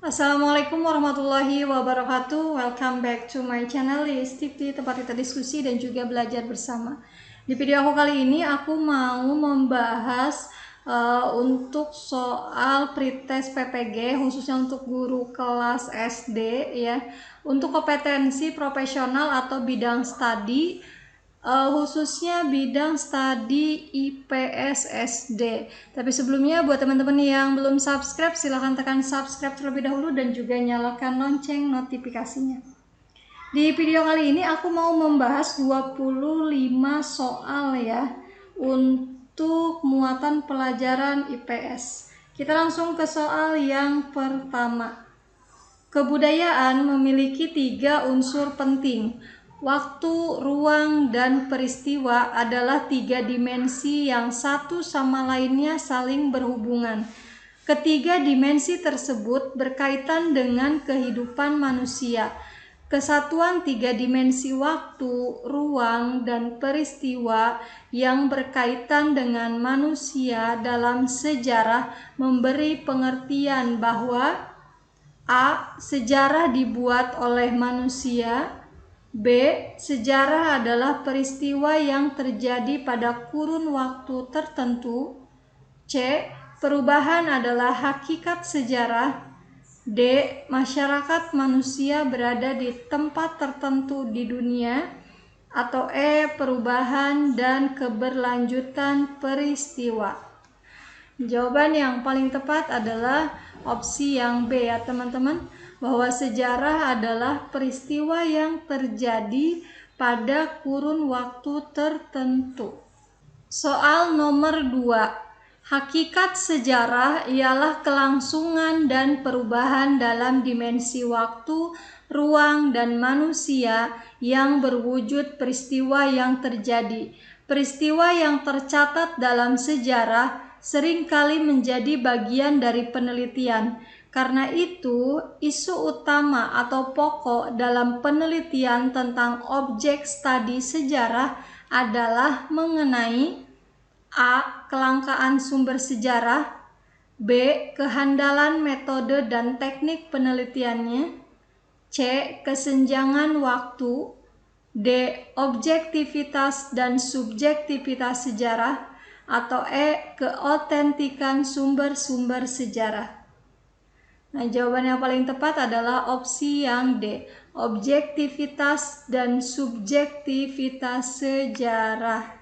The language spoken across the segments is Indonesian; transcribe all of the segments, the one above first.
Assalamualaikum warahmatullahi wabarakatuh. Welcome back to my channel TV, tempat kita diskusi dan juga belajar bersama. Di video aku kali ini aku mau membahas untuk soal pretest PPG khususnya untuk guru kelas SD ya. Untuk kompetensi profesional atau bidang studi khususnya bidang studi IPS SD. Tapi sebelumnya buat teman-teman yang belum subscribe, silahkan tekan subscribe terlebih dahulu dan juga nyalakan lonceng notifikasinya. Di video kali ini aku mau membahas 25 soal ya untuk muatan pelajaran IPS. Kita langsung ke soal yang pertama. Kebudayaan memiliki 3 unsur penting. Waktu, ruang, dan peristiwa adalah 3 dimensi yang satu sama lainnya saling berhubungan. Ketiga dimensi tersebut berkaitan dengan kehidupan manusia. Kesatuan 3 dimensi waktu, ruang, dan peristiwa yang berkaitan dengan manusia dalam sejarah memberi pengertian bahwa A. Sejarah dibuat oleh manusia. B. Sejarah adalah peristiwa yang terjadi pada kurun waktu tertentu. C. Perubahan adalah hakikat sejarah. D. Masyarakat manusia berada di tempat tertentu di dunia. Atau E. Perubahan dan keberlanjutan peristiwa. Jawaban yang paling tepat adalah opsi yang B ya teman-teman, bahwa sejarah adalah peristiwa yang terjadi pada kurun waktu tertentu. Soal nomor 2. Hakikat sejarah ialah kelangsungan dan perubahan dalam dimensi waktu, ruang, dan manusia yang berwujud peristiwa yang terjadi. Peristiwa yang tercatat dalam sejarah seringkali menjadi bagian dari penelitian. Karena itu, isu utama atau pokok dalam penelitian tentang objek studi sejarah adalah mengenai A. Kelangkaan sumber sejarah. B. Kehandalan metode dan teknik penelitiannya. C. Kesenjangan waktu. D. Objektivitas dan subjektivitas sejarah. Atau E. Keotentikan sumber-sumber sejarah. Nah, jawaban yang paling tepat adalah opsi yang D. Objektivitas dan subjektivitas sejarah.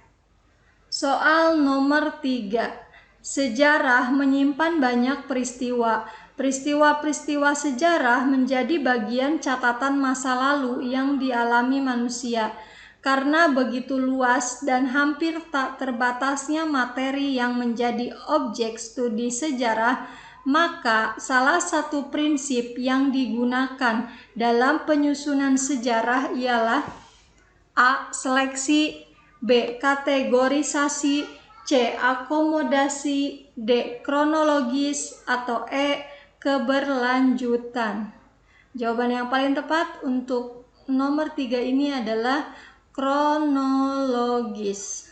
Soal nomor 3. Sejarah menyimpan banyak peristiwa. Peristiwa-peristiwa sejarah menjadi bagian catatan masa lalu yang dialami manusia. Karena begitu luas dan hampir tak terbatasnya materi yang menjadi objek studi sejarah, maka salah satu prinsip yang digunakan dalam penyusunan sejarah ialah A. Seleksi. B. Kategorisasi. C. Akomodasi. D. Kronologis. Atau E. Keberlanjutan. Jawaban yang paling tepat untuk nomor 3 ini adalah kronologis.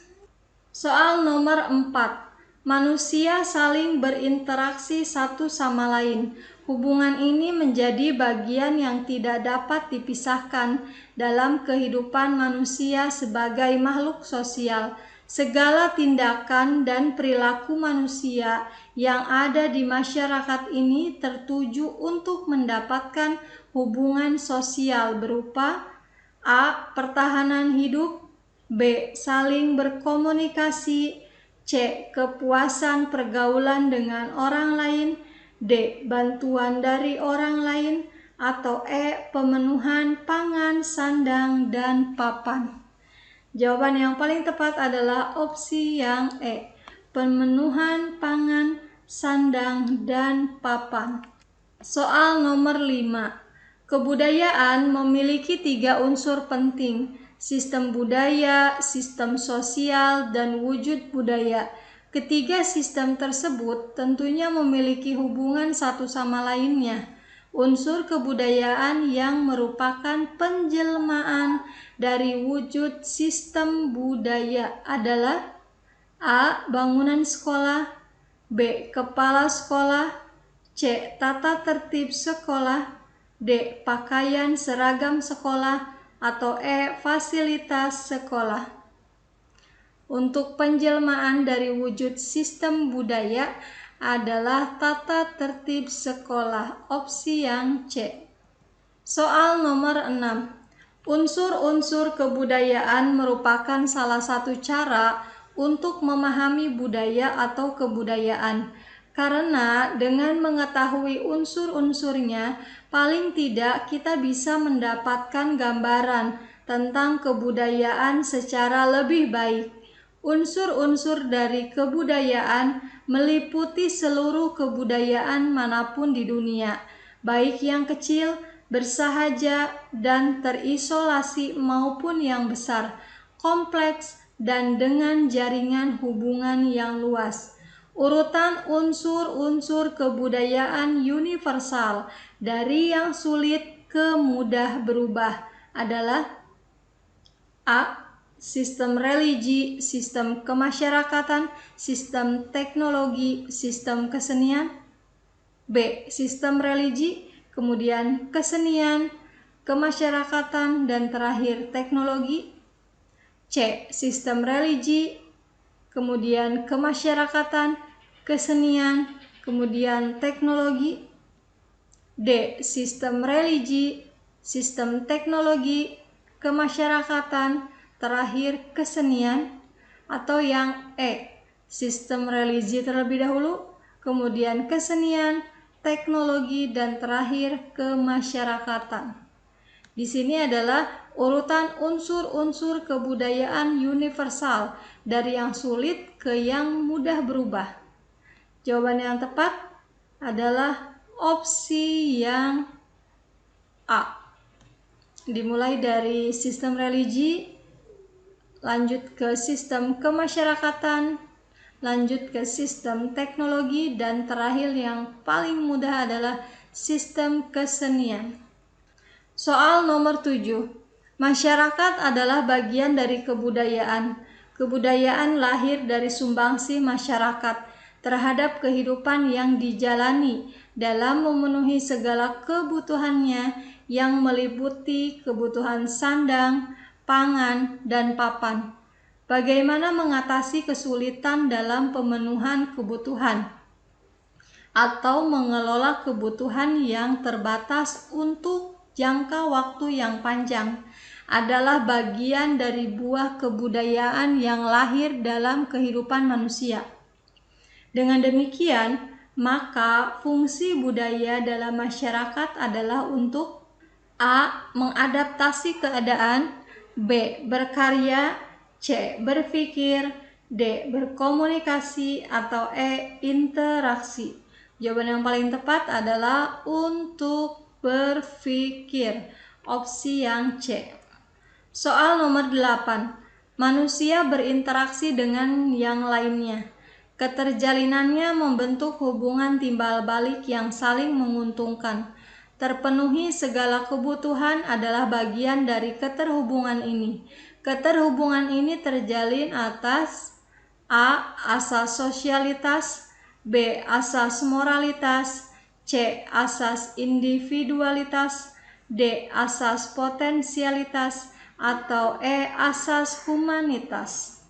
Soal nomor 4. Manusia saling berinteraksi satu sama lain. Hubungan ini menjadi bagian yang tidak dapat dipisahkan dalam kehidupan manusia sebagai makhluk sosial. Segala tindakan dan perilaku manusia yang ada di masyarakat ini tertuju untuk mendapatkan hubungan sosial berupa A. Pertahanan hidup. B. Saling berkomunikasi. C. Kepuasan pergaulan dengan orang lain. D. Bantuan dari orang lain. Atau E. Pemenuhan pangan, sandang, dan papan. Jawaban yang paling tepat adalah opsi yang E. Pemenuhan pangan, sandang, dan papan. Soal nomor 5. Kebudayaan memiliki 3 unsur penting: sistem budaya, sistem sosial, dan wujud budaya. Ketiga sistem tersebut tentunya memiliki hubungan satu sama lainnya. Unsur kebudayaan yang merupakan penjelmaan dari wujud sistem budaya adalah A. Bangunan sekolah. B. Kepala sekolah. C. Tata tertib sekolah, D. Pakaian seragam sekolah, atau E. Fasilitas sekolah. Untuk penjelmaan dari wujud sistem budaya adalah tata tertib sekolah, opsi yang C. Soal nomor 6. Unsur-unsur kebudayaan merupakan salah satu cara untuk memahami budaya atau kebudayaan. Karena dengan mengetahui unsur-unsurnya, paling tidak kita bisa mendapatkan gambaran tentang kebudayaan secara lebih baik. Unsur-unsur dari kebudayaan meliputi seluruh kebudayaan manapun di dunia, baik yang kecil, bersahaja, dan terisolasi maupun yang besar, kompleks, dan dengan jaringan hubungan yang luas. Urutan unsur-unsur kebudayaan universal dari yang sulit ke mudah berubah adalah A. Sistem religi, sistem kemasyarakatan, sistem teknologi, sistem kesenian. B. Sistem religi, kemudian kesenian, kemasyarakatan, dan terakhir teknologi. C. Sistem religi, kemudian kemasyarakatan, kesenian, kemudian teknologi. D. Sistem religi, sistem teknologi, kemasyarakatan, terakhir kesenian. Atau yang E. Sistem religi terlebih dahulu, kemudian kesenian, teknologi, dan terakhir kemasyarakatan. Di sini adalah urutan unsur-unsur kebudayaan universal dari yang sulit ke yang mudah berubah. Jawaban yang tepat adalah opsi yang A. Dimulai dari sistem religi, lanjut ke sistem kemasyarakatan, lanjut ke sistem teknologi, dan terakhir yang paling mudah adalah sistem kesenian. Soal nomor 7. Masyarakat adalah bagian dari kebudayaan. Kebudayaan lahir dari sumbangsih masyarakat terhadap kehidupan yang dijalani dalam memenuhi segala kebutuhannya yang meliputi kebutuhan sandang, pangan, dan papan. Bagaimana mengatasi kesulitan dalam pemenuhan kebutuhan atau mengelola kebutuhan yang terbatas untuk jangka waktu yang panjang adalah bagian dari buah kebudayaan yang lahir dalam kehidupan manusia. Dengan demikian, maka fungsi budaya dalam masyarakat adalah untuk A. Mengadaptasi keadaan, B. Berkarya, C. Berpikir, D. Berkomunikasi, atau E. Interaksi. Jawaban yang paling tepat adalah untuk berpikir, opsi yang C. Soal nomor 8. Manusia berinteraksi dengan yang lainnya. Keterjalinannya membentuk hubungan timbal balik yang saling menguntungkan. Terpenuhi segala kebutuhan adalah bagian dari keterhubungan ini. Keterhubungan ini terjalin atas A. Asas sosialitas, B. Asas moralitas, C. Asas individualitas, D. Asas potensialitas, atau E. Asas humanitas.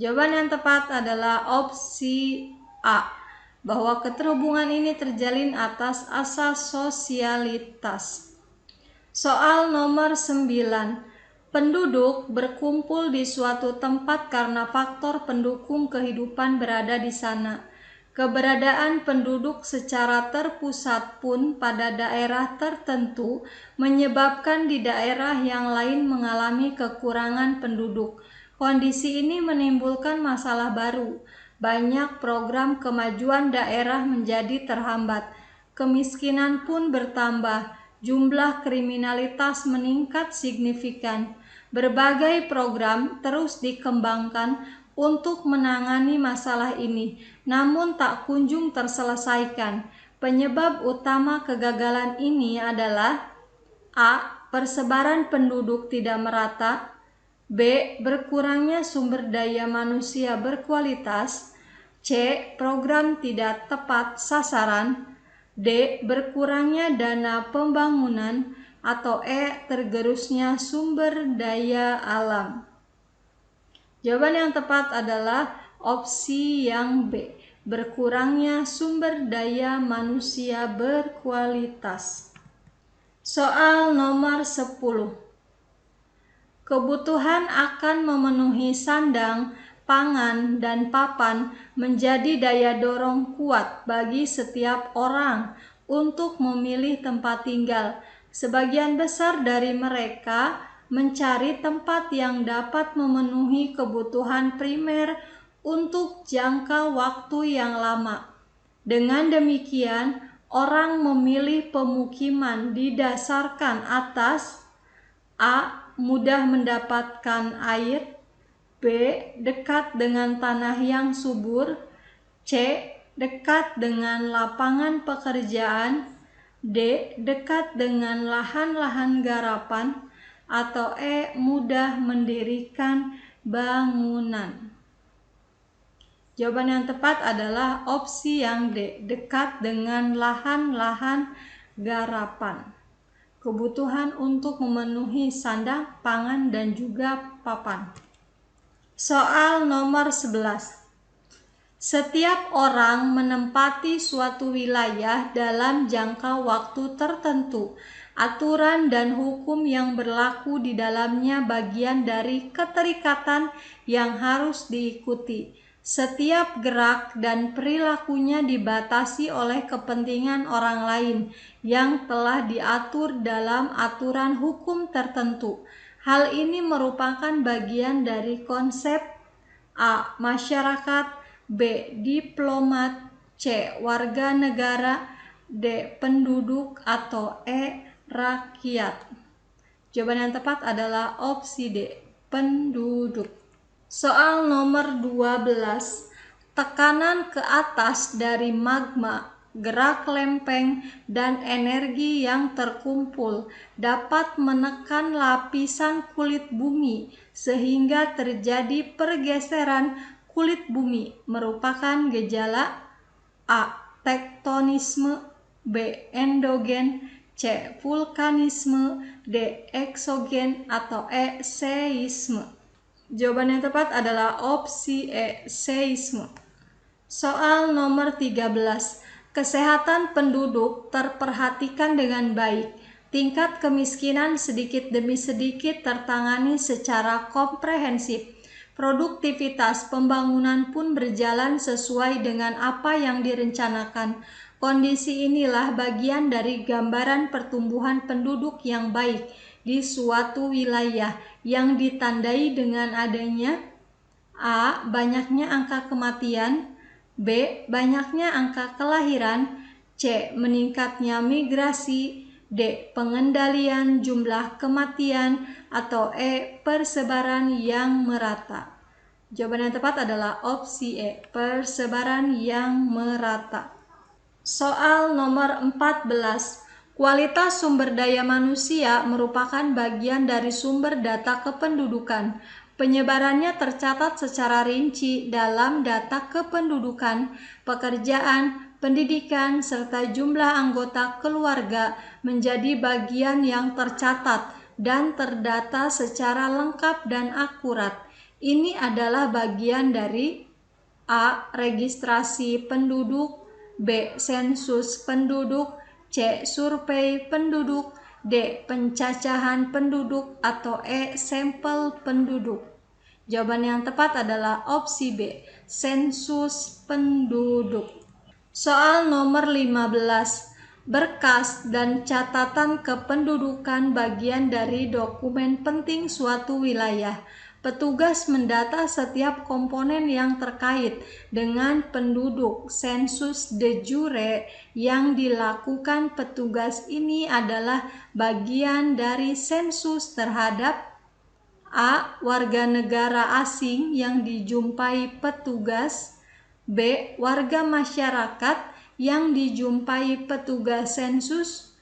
Jawaban yang tepat adalah opsi A, bahwa keterhubungan ini terjalin atas asas sosialitas. Soal nomor 9. Penduduk berkumpul di suatu tempat karena faktor pendukung kehidupan berada di sana. Keberadaan penduduk secara terpusat pun pada daerah tertentu menyebabkan di daerah yang lain mengalami kekurangan penduduk. Kondisi ini menimbulkan masalah baru. Banyak program kemajuan daerah menjadi terhambat. Kemiskinan pun bertambah. Jumlah kriminalitas meningkat signifikan. Berbagai program terus dikembangkan untuk menangani masalah ini, namun tak kunjung terselesaikan. Penyebab utama kegagalan ini adalah A. Persebaran penduduk tidak merata, B. Berkurangnya sumber daya manusia berkualitas, C. Program tidak tepat sasaran, D. Berkurangnya dana pembangunan, atau E. Tergerusnya sumber daya alam. Jawaban yang tepat adalah opsi yang B. Berkurangnya sumber daya manusia berkualitas. Soal nomor 10. Kebutuhan akan memenuhi sandang, pangan, dan papan menjadi daya dorong kuat bagi setiap orang untuk memilih tempat tinggal. Sebagian besar dari mereka mencari tempat yang dapat memenuhi kebutuhan primer untuk jangka waktu yang lama. Dengan demikian, orang memilih pemukiman didasarkan atas A. Mudah mendapatkan air, B. Dekat dengan tanah yang subur, C. Dekat dengan lapangan pekerjaan, D. Dekat dengan lahan-lahan garapan, atau E. Mudah mendirikan bangunan. Jawaban yang tepat adalah opsi yang D. Dekat dengan lahan-lahan garapan. Kebutuhan untuk memenuhi sandang, pangan, dan juga papan. Soal nomor 11. Setiap orang menempati suatu wilayah dalam jangka waktu tertentu. Aturan dan hukum yang berlaku di dalamnya bagian dari keterikatan yang harus diikuti. Setiap gerak dan perilakunya dibatasi oleh kepentingan orang lain yang telah diatur dalam aturan hukum tertentu. Hal ini merupakan bagian dari konsep A. Masyarakat, B. Diplomat, C. Warga negara, D. Penduduk, atau E. Rakyat. Jawaban yang tepat adalah opsi D. Penduduk. Soal nomor 12. Tekanan ke atas dari magma, gerak lempeng, dan energi yang terkumpul dapat menekan lapisan kulit bumi sehingga terjadi pergeseran kulit bumi. Merupakan gejala A. Tektonisme, B. Endogen, C. Vulkanisme, D. Eksogen, atau E. Seisme. Jawaban yang tepat adalah opsi E. Seisme. Soal nomor 13. Kesehatan penduduk terperhatikan dengan baik. Tingkat kemiskinan sedikit demi sedikit tertangani secara komprehensif. Produktivitas pembangunan pun berjalan sesuai dengan apa yang direncanakan. Kondisi inilah bagian dari gambaran pertumbuhan penduduk yang baik di suatu wilayah yang ditandai dengan adanya A. Banyaknya angka kematian, B. Banyaknya angka kelahiran, C. Meningkatnya migrasi, D. Pengendalian jumlah kematian, atau E. Persebaran yang merata. Jawaban yang tepat adalah opsi E. Persebaran yang merata. Soal nomor 14. Kualitas sumber daya manusia merupakan bagian dari sumber data kependudukan. Penyebarannya tercatat secara rinci dalam data kependudukan, pekerjaan, pendidikan, serta jumlah anggota keluarga menjadi bagian yang tercatat dan terdata secara lengkap dan akurat. Ini adalah bagian dari A. Registrasi penduduk, B. Sensus penduduk, C. Survei penduduk, D. Pencacahan penduduk, atau E. Sampel penduduk. Jawaban yang tepat adalah opsi B. Sensus penduduk. Soal nomor 15. Berkas dan catatan kependudukan bagian dari dokumen penting suatu wilayah. Petugas mendata setiap komponen yang terkait dengan penduduk. Sensus de jure yang dilakukan petugas ini adalah bagian dari sensus terhadap A. Warga negara asing yang dijumpai petugas, B. Warga masyarakat yang dijumpai petugas sensus,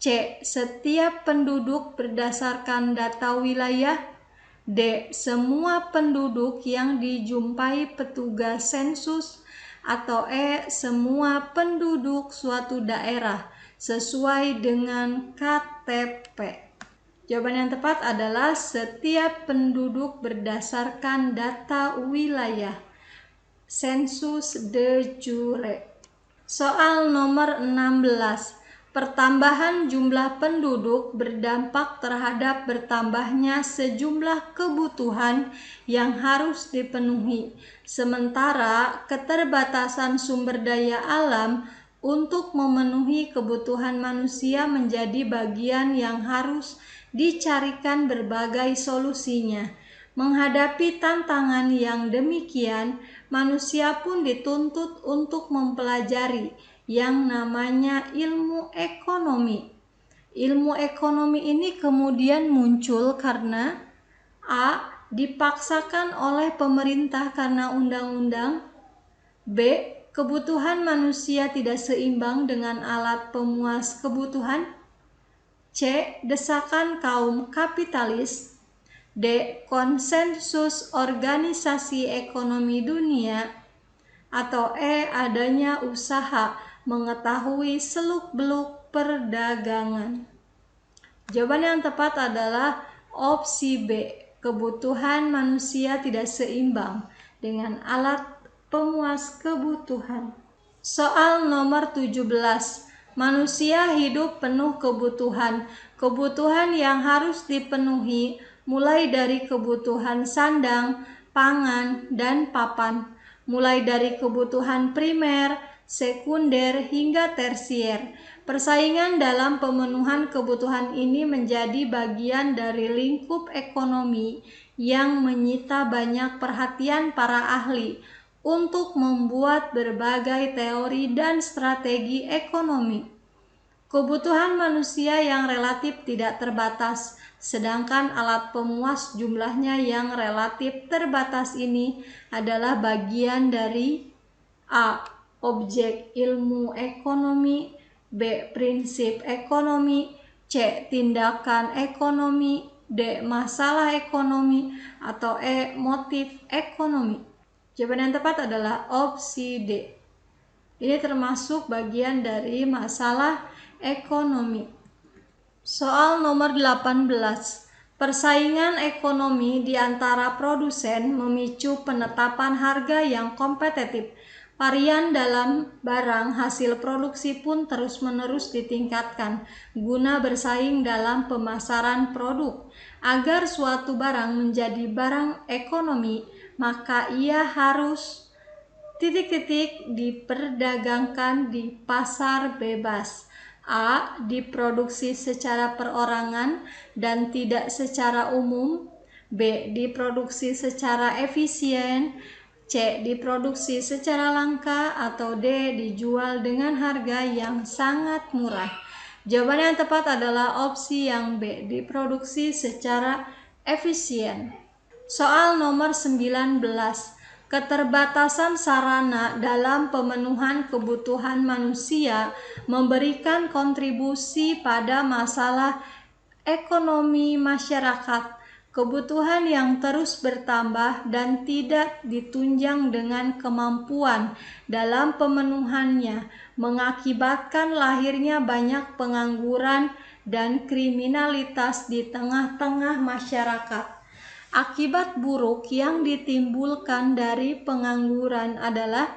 C. Setiap penduduk berdasarkan data wilayah, D. Semua penduduk yang dijumpai petugas sensus, atau semua penduduk suatu daerah sesuai dengan KTP. Jawaban yang tepat adalah setiap penduduk berdasarkan data wilayah. Sensus de jure. Soal nomor 16. Pertambahan jumlah penduduk berdampak terhadap bertambahnya sejumlah kebutuhan yang harus dipenuhi, sementara keterbatasan sumber daya alam untuk memenuhi kebutuhan manusia menjadi bagian yang harus dicarikan berbagai solusinya. Menghadapi tantangan yang demikian, manusia pun dituntut untuk mempelajari yang namanya ilmu ekonomi. Ilmu ekonomi ini kemudian muncul karena A. Dipaksakan oleh pemerintah karena undang-undang. B. Kebutuhan manusia tidak seimbang dengan alat pemuas kebutuhan. C. Desakan kaum kapitalis. D. Konsensus organisasi ekonomi dunia. Atau adanya usaha mengetahui seluk-beluk perdagangan. Jawaban yang tepat adalah opsi B. Kebutuhan manusia tidak seimbang dengan alat pemuas kebutuhan. Soal nomor 17. Manusia hidup penuh kebutuhan. Kebutuhan yang harus dipenuhi mulai dari kebutuhan sandang, pangan, dan papan. Mulai dari kebutuhan primer, sekunder, hingga tersier. Persaingan dalam pemenuhan kebutuhan ini menjadi bagian dari lingkup ekonomi yang menyita banyak perhatian para ahli untuk membuat berbagai teori dan strategi ekonomi. Kebutuhan manusia yang relatif tidak terbatas, sedangkan alat pemuas jumlahnya yang relatif terbatas ini adalah bagian dari A. Objek ilmu ekonomi, B. Prinsip ekonomi, C. Tindakan ekonomi, D. Masalah ekonomi, atau motif ekonomi. Jawaban yang tepat adalah opsi D. Ini termasuk bagian dari masalah ekonomi. Soal nomor 18. Persaingan ekonomi di antara produsen memicu penetapan harga yang kompetitif. Varian dalam barang hasil produksi pun terus-menerus ditingkatkan guna bersaing dalam pemasaran produk. Agar suatu barang menjadi barang ekonomi, maka ia harus diperdagangkan di pasar bebas. A. Diproduksi secara perorangan dan tidak secara umum. B. Diproduksi secara efisien. C. Diproduksi secara langka. Atau D. Dijual dengan harga yang sangat murah. Jawaban yang tepat adalah opsi yang B. Diproduksi secara efisien. Soal nomor 19. Keterbatasan sarana dalam pemenuhan kebutuhan manusia memberikan kontribusi pada masalah ekonomi masyarakat. Kebutuhan yang terus bertambah dan tidak ditunjang dengan kemampuan dalam pemenuhannya mengakibatkan lahirnya banyak pengangguran dan kriminalitas di tengah-tengah masyarakat. Akibat buruk yang ditimbulkan dari pengangguran adalah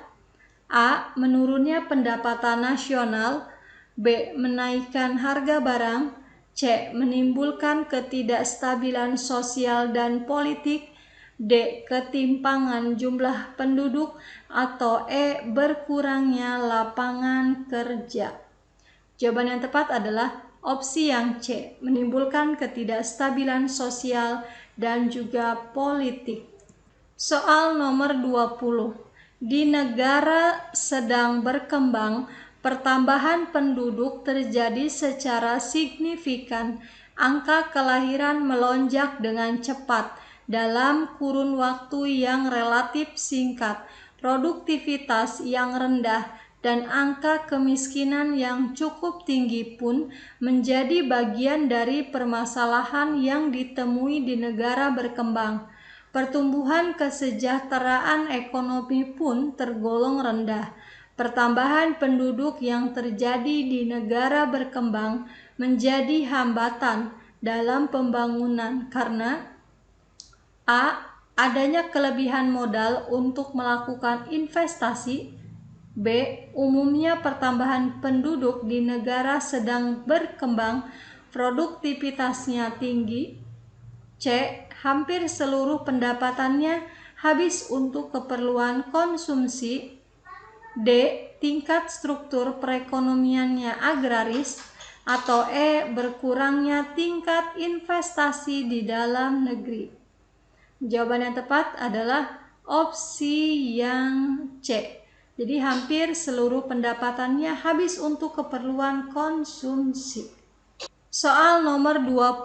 A. Menurunnya pendapatan nasional. B. Menaikkan harga barang. C. Menimbulkan ketidakstabilan sosial dan politik. D. Ketimpangan jumlah penduduk. Atau berkurangnya lapangan kerja. Jawaban yang tepat adalah opsi yang C. Menimbulkan ketidakstabilan sosial dan juga politik. Soal nomor 20. Di negara sedang berkembang, pertambahan penduduk terjadi secara signifikan. Angka kelahiran melonjak dengan cepat dalam kurun waktu yang relatif singkat. Produktivitas yang rendah dan angka kemiskinan yang cukup tinggi pun menjadi bagian dari permasalahan yang ditemui di negara berkembang. Pertumbuhan kesejahteraan ekonomi pun tergolong rendah. Pertambahan penduduk yang terjadi di negara berkembang menjadi hambatan dalam pembangunan karena A. Adanya kelebihan modal untuk melakukan investasi. B. Umumnya pertambahan penduduk di negara sedang berkembang, produktivitasnya tinggi. C. Hampir seluruh pendapatannya habis untuk keperluan konsumsi. D. Tingkat struktur perekonomiannya agraris. Atau E. Berkurangnya tingkat investasi di dalam negeri. Jawaban yang tepat adalah opsi yang C. Jadi hampir seluruh pendapatannya habis untuk keperluan konsumsi. Soal nomor 21.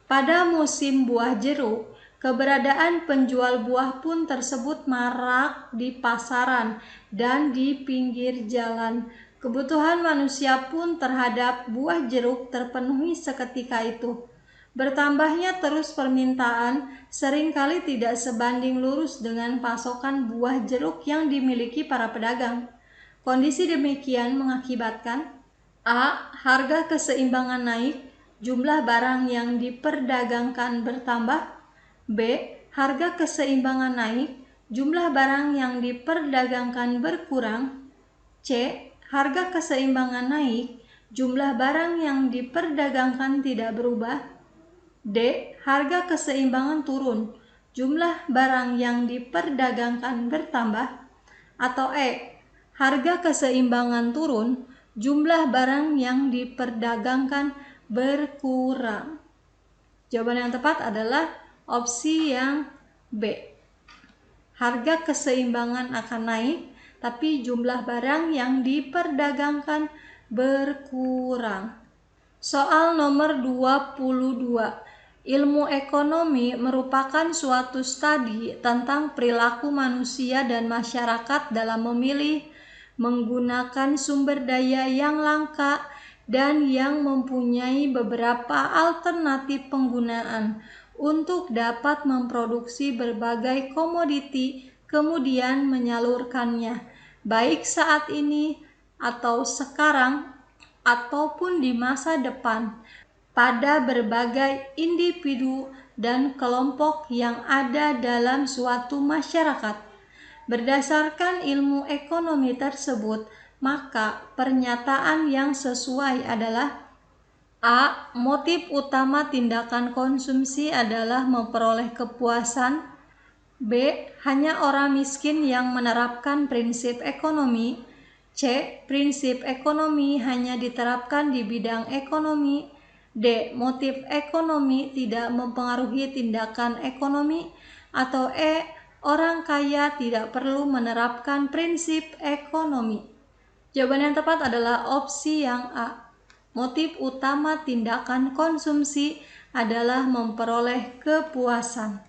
Pada musim buah jeruk, keberadaan penjual buah pun tersebut marak di pasaran dan di pinggir jalan. Kebutuhan manusia pun terhadap buah jeruk terpenuhi seketika itu. Bertambahnya terus permintaan seringkali tidak sebanding lurus dengan pasokan buah jeruk yang dimiliki para pedagang. Kondisi demikian mengakibatkan A. Harga keseimbangan naik, jumlah barang yang diperdagangkan bertambah. B. Harga keseimbangan naik, jumlah barang yang diperdagangkan berkurang. C. Harga keseimbangan naik, jumlah barang yang diperdagangkan tidak berubah. D. Harga keseimbangan turun, jumlah barang yang diperdagangkan bertambah. Atau E. Harga keseimbangan turun, jumlah barang yang diperdagangkan berkurang. Jawaban yang tepat adalah opsi yang B. Harga keseimbangan akan naik, tapi jumlah barang yang diperdagangkan berkurang. Soal nomor 22. Ilmu ekonomi merupakan suatu studi tentang perilaku manusia dan masyarakat dalam memilih, menggunakan sumber daya yang langka, dan yang mempunyai beberapa alternatif penggunaan untuk dapat memproduksi berbagai komoditi kemudian menyalurkannya, baik saat ini atau sekarang ataupun di masa depan, pada berbagai individu dan kelompok yang ada dalam suatu masyarakat. Berdasarkan ilmu ekonomi tersebut, maka pernyataan yang sesuai adalah A. Motif utama tindakan konsumsi adalah memperoleh kepuasan. B. Hanya orang miskin yang menerapkan prinsip ekonomi. C. Prinsip ekonomi hanya diterapkan di bidang ekonomi. D. Motif ekonomi tidak mempengaruhi tindakan ekonomi. Atau E. Orang kaya tidak perlu menerapkan prinsip ekonomi. Jawaban yang tepat adalah opsi yang A. Motif utama tindakan konsumsi adalah memperoleh kepuasan.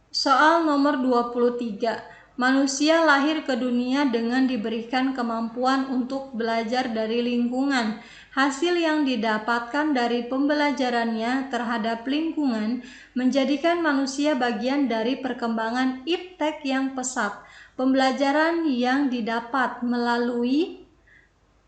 Soal nomor 23. Manusia lahir ke dunia dengan diberikan kemampuan untuk belajar dari lingkungan. Hasil yang didapatkan dari pembelajarannya terhadap lingkungan menjadikan manusia bagian dari perkembangan iptek yang pesat. Pembelajaran yang didapat melalui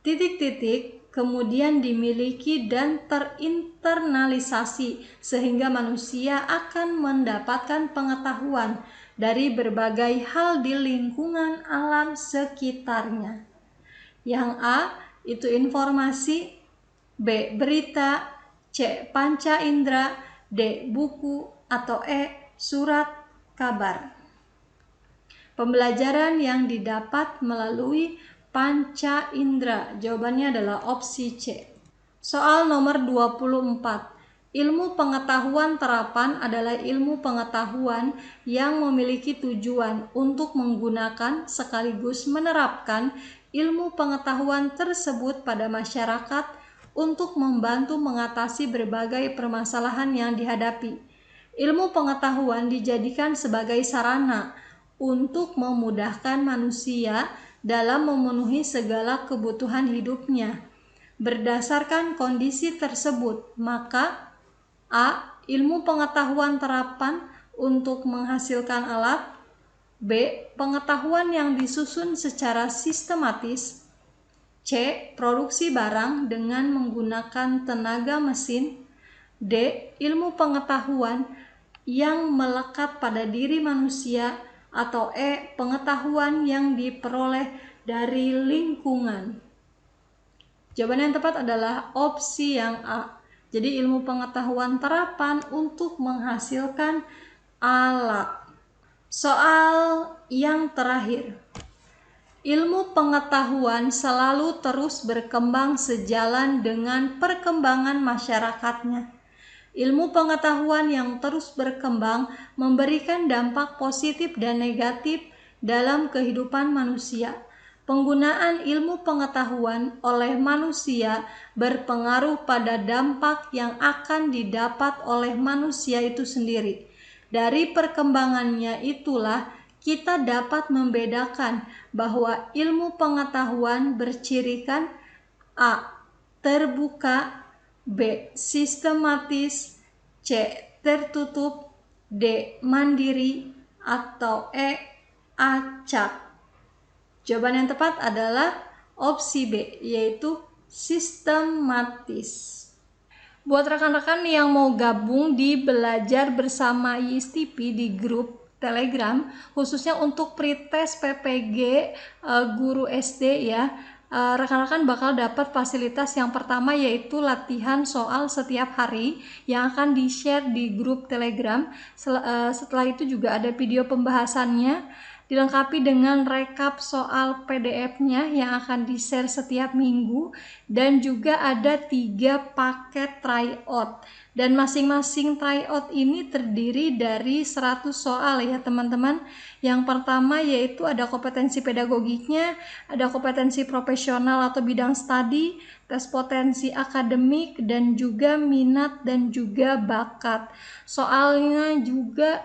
titik-titik kemudian dimiliki dan terinternalisasi sehingga manusia akan mendapatkan pengetahuan dari berbagai hal di lingkungan alam sekitarnya. Yang A itu informasi, B berita, C panca indera, D buku, atau E surat kabar. Pembelajaran yang didapat melalui panca indera. Jawabannya adalah opsi C. Soal nomor 24. Ilmu pengetahuan terapan adalah ilmu pengetahuan yang memiliki tujuan untuk menggunakan sekaligus menerapkan ilmu pengetahuan tersebut pada masyarakat untuk membantu mengatasi berbagai permasalahan yang dihadapi. Ilmu pengetahuan dijadikan sebagai sarana untuk memudahkan manusia dalam memenuhi segala kebutuhan hidupnya. Berdasarkan kondisi tersebut, maka A. Ilmu pengetahuan terapan untuk menghasilkan alat. B. Pengetahuan yang disusun secara sistematis. C. Produksi barang dengan menggunakan tenaga mesin. D. Ilmu pengetahuan yang melekat pada diri manusia. Atau E. Pengetahuan yang diperoleh dari lingkungan. Jawaban yang tepat adalah opsi yang A. Jadi ilmu pengetahuan terapan untuk menghasilkan alat. Soal yang terakhir. Ilmu pengetahuan selalu terus berkembang sejalan dengan perkembangan masyarakatnya. Ilmu pengetahuan yang terus berkembang memberikan dampak positif dan negatif dalam kehidupan manusia. Penggunaan ilmu pengetahuan oleh manusia berpengaruh pada dampak yang akan didapat oleh manusia itu sendiri. Dari perkembangannya itulah kita dapat membedakan bahwa ilmu pengetahuan bercirikan A. Terbuka, B. Sistematis, C. Tertutup, D. Mandiri, atau E. Acak. Jawaban yang tepat adalah opsi B, yaitu sistematis. Buat rekan-rekan yang mau gabung di Belajar Bersama YISTP di grup Telegram, khususnya untuk pretest PPG guru SD ya, rekan-rekan bakal dapat fasilitas yang pertama, yaitu latihan soal setiap hari yang akan di-share di grup Telegram. Setelah itu juga ada video pembahasannya, dilengkapi dengan rekap soal PDF-nya yang akan di-share setiap minggu, dan juga ada 3 paket tryout. Dan masing-masing tryout ini terdiri dari 100 soal ya teman-teman. Yang pertama yaitu ada kompetensi pedagogiknya, ada kompetensi profesional atau bidang studi, tes potensi akademik, dan juga minat dan juga bakat. Soalnya juga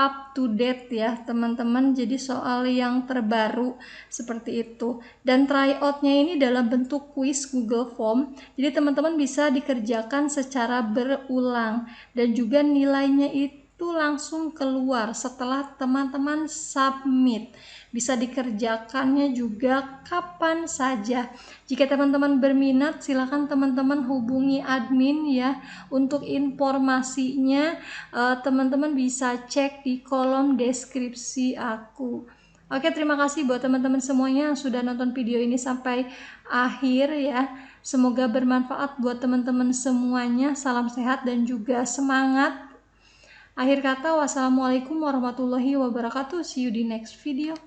up to date ya teman-teman, jadi soal yang terbaru seperti itu. Dan tryoutnya ini dalam bentuk kuis Google Form, jadi teman-teman bisa dikerjakan secara berulang, dan juga nilainya itu langsung keluar setelah teman-teman submit. Bisa dikerjakannya juga kapan saja. Jika teman-teman berminat, silakan teman-teman hubungi admin ya. Untuk informasinya teman-teman bisa cek di kolom deskripsi aku. Oke, terima kasih buat teman-teman semuanya yang sudah nonton video ini sampai akhir ya. Semoga bermanfaat buat teman-teman semuanya. Salam sehat dan juga semangat. Akhir kata, wassalamualaikum warahmatullahi wabarakatuh. See you di next video.